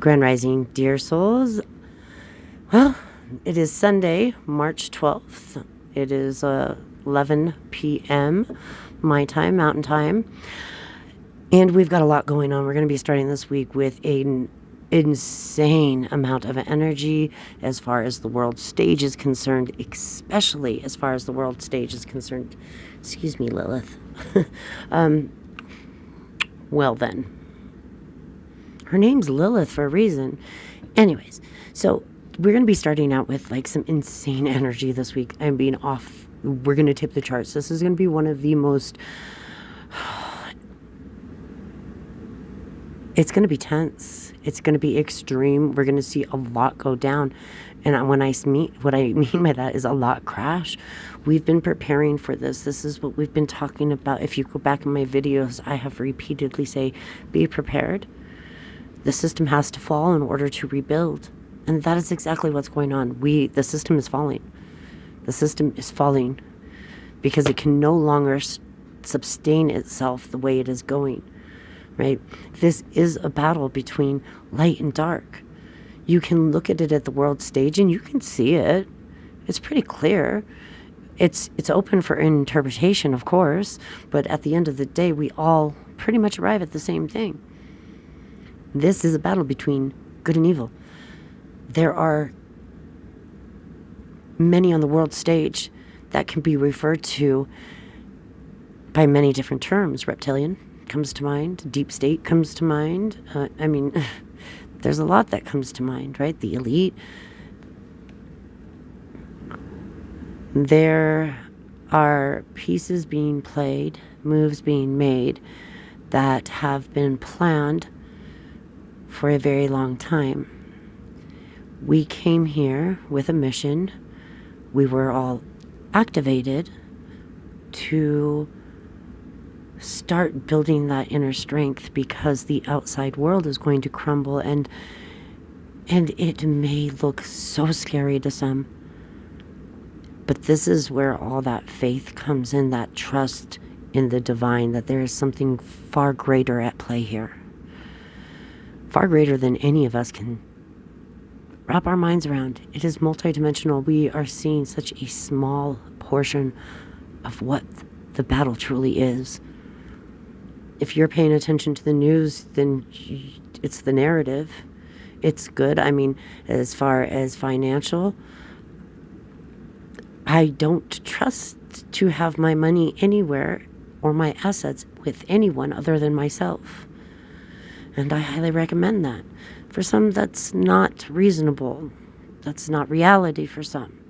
Grand Rising, dear souls. Well, it is Sunday, March 12th. It is 11 p.m. my time, Mountain Time. And we've got a lot going on. We're going to be starting this week with an insane amount of energy as far as the world stage is concerned, especially as far as the world stage is concerned. Excuse me, Lilith. Well then. Her name's Lilith for a reason. Anyways, so we're going to be starting out with like some insane energy this week. I'm being off. We're going to tip the charts. This is going to be one of the most... It's going to be tense. It's going to be extreme. We're going to see a lot go down. And what I mean by that is a lot crash. We've been preparing for this. This is what we've been talking about. If you go back in my videos, I have repeatedly say, be prepared. The system has to fall in order to rebuild. And that is exactly what's going on. The system is falling. The system is falling because it can no longer sustain itself the way it is going. Right? This is a battle between light and dark. You can look at it at the world stage and you can see it. It's pretty clear. It's open for interpretation, of course, but at the end of the day, we all pretty much arrive at the same thing. This is a battle between good and evil. There are many on the world stage that can be referred to by many different terms. Reptilian comes to mind. Deep state comes to mind. There's a lot that comes to mind, right? The elite. There are pieces being played, moves being made that have been planned for a very long time. We came here with a mission. We were all activated to start building that inner strength because the outside world is going to crumble and it may look so scary to some. But this is where all that faith comes in, that trust in the divine, that there is something far greater at play here. Far greater than any of us can wrap our minds around. It is multidimensional. We are seeing such a small portion of what the battle truly is. If you're paying attention to the news, then it's the narrative. It's good. I mean, as far as financial, I don't trust to have my money anywhere or my assets with anyone other than myself. And I highly recommend that. For some, that's not reasonable. That's not reality for some.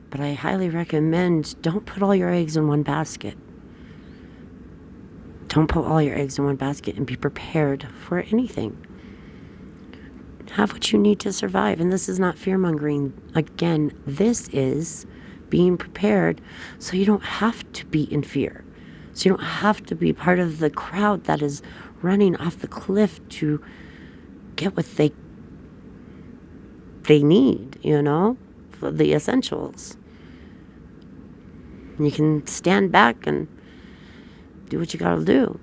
But I highly recommend don't put all your eggs in one basket. Don't put all your eggs in one basket and be prepared for anything. Have what you need to survive. And this is not fear-mongering. Again, this is being prepared so you don't have to be in fear. So you don't have to be part of the crowd that is running off the cliff to get what they need, for the essentials. You can stand back and do what you gotta do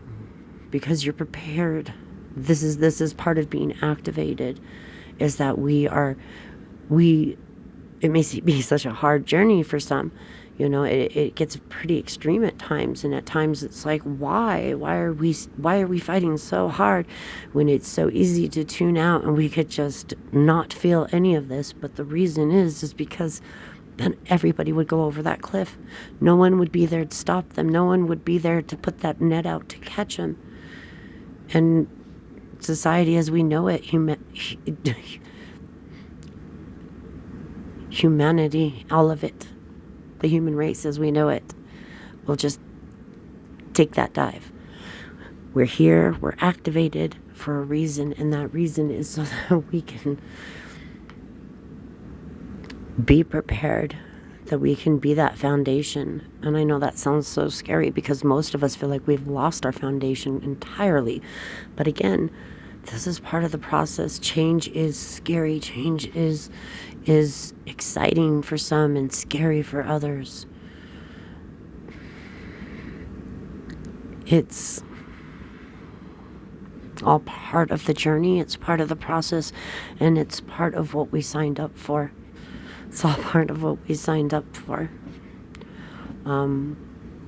because you're prepared. This is part of being activated, is that it may be such a hard journey for some. It gets pretty extreme at times, and at times it's like, why are we fighting so hard when it's so easy to tune out and we could just not feel any of this? But the reason is because then everybody would go over that cliff. No one would be there to stop them. No one would be there to put that net out to catch them. And society as we know it, humanity, all of it, the human race as we know it, will just take that dive. We're here, we're activated for a reason, and that reason is so that we can be prepared, that we can be that foundation. And I know that sounds so scary because most of us feel like we've lost our foundation entirely. But again, this is part of the process. Change is scary. Change is exciting for some and scary for others. It's all part of the journey. It's part of the process, and it's part of what we signed up for. It's all part of what we signed up for.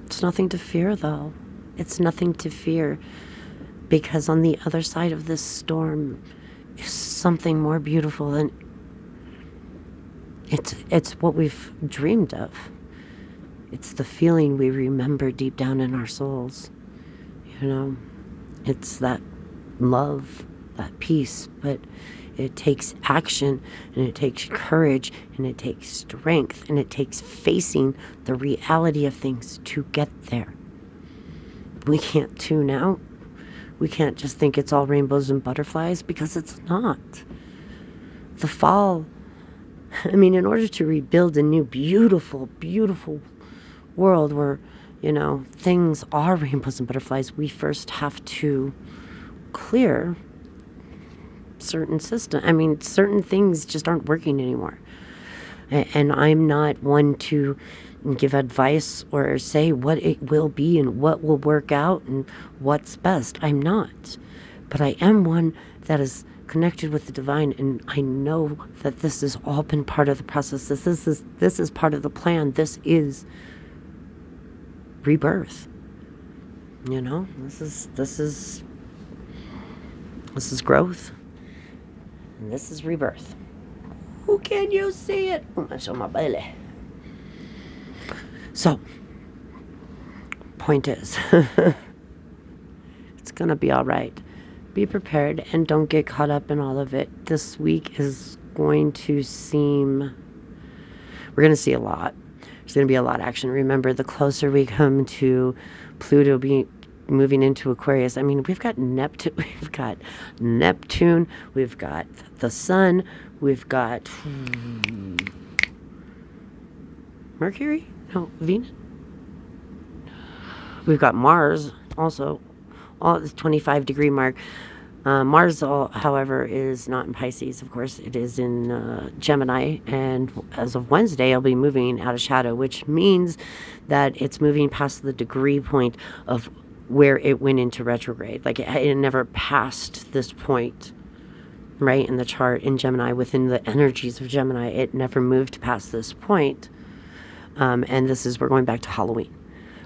It's nothing to fear, though. It's nothing to fear, because on the other side of this storm is something more beautiful than it's what we've dreamed of. It's the feeling we remember deep down in our souls. You know, it's that love, that peace, but it takes action, and it takes courage, and it takes strength, and it takes facing the reality of things to get there. We can't tune out. We can't just think it's all rainbows and butterflies, because it's not. The fall, I mean, in order to rebuild a new, beautiful, beautiful world where, things are rainbows and butterflies, we first have to clear certain certain things just aren't working anymore. And I'm not one to give advice or say what it will be and what will work out and what's best. I'm not. But I am one that is connected with the divine, and I know that this has all been part of the process. This is part of the plan. This is rebirth. This is growth, and this is rebirth. Who can you see it? I'm gonna show my belly. So, point is, it's gonna be all right. Be prepared and don't get caught up in all of it. This week is going to we're going to see a lot. There's going to be a lot of action. Remember, the closer we come to Pluto being moving into Aquarius, we've got Neptune, we've got the Sun, we've got Mercury? No, Venus? We've got Mars also. All the 25-degree mark. Mars, however, is not in Pisces. Of course, it is in Gemini. And as of Wednesday, it'll be moving out of shadow, which means that it's moving past the degree point of where it went into retrograde. Like it never passed this point, right, in the chart in Gemini, within the energies of Gemini. It never moved past this point. And we're going back to Halloween.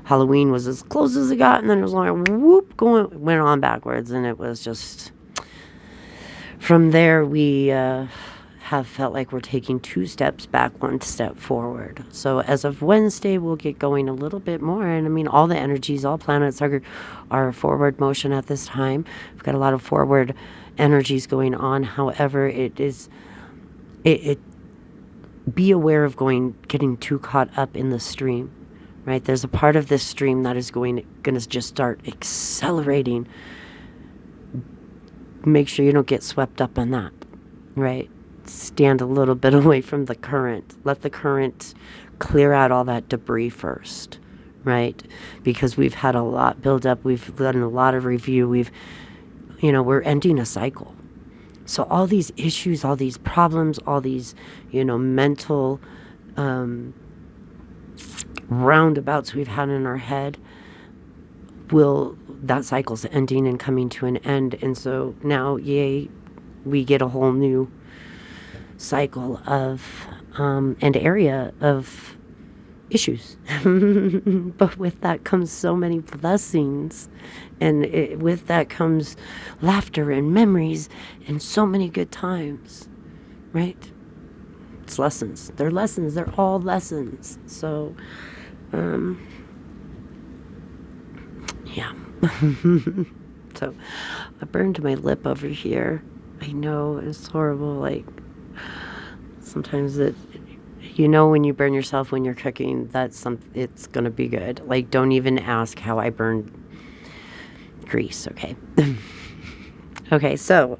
Halloween was as close as it got, and then it was like whoop, went on backwards, and it was just from there we have felt like we're taking 2 steps back, 1 step forward. So as of Wednesday, we'll get going a little bit more, and all the energies, all planets are forward motion at this time. We've got a lot of forward energies going on. However, it be aware of getting too caught up in the stream. Right, there's a part of this stream that is going to just start accelerating. Make sure you don't get swept up on that. Right, stand a little bit away from the current. Let the current clear out all that debris first. Right, because we've had a lot build up. We've done a lot of review. We're ending a cycle. So all these issues, all these problems, all these mental roundabouts we've had in our head, that cycle's ending and coming to an end. And so now, we get a whole new cycle of and area of issues. But with that comes so many blessings, and with that comes laughter and memories and so many good times, right? It's lessons. They're lessons. They're all lessons. So yeah. So I burned my lip over here. I know, it's horrible. Like, sometimes when you burn yourself when you're cooking, it's gonna be good. Like, don't even ask how I burned grease, okay? Okay, so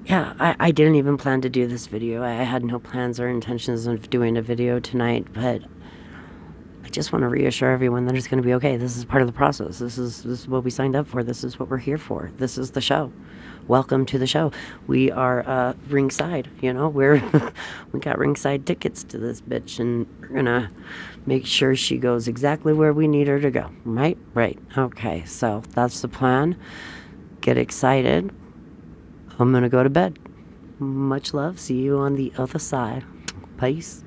yeah, I didn't even plan to do this video. I had no plans or intentions of doing a video tonight, but I just want to reassure everyone that it's going to be okay. This is part of the process. This is what we signed up for. This is what we're here for. This is the show. welcome to the show. We are ringside, we're we got ringside tickets to this bitch, and we're gonna make sure she goes exactly where we need her to go. Right. Okay, so that's the plan. Get excited. I'm gonna go to bed. Much love. See you on the other side. Peace.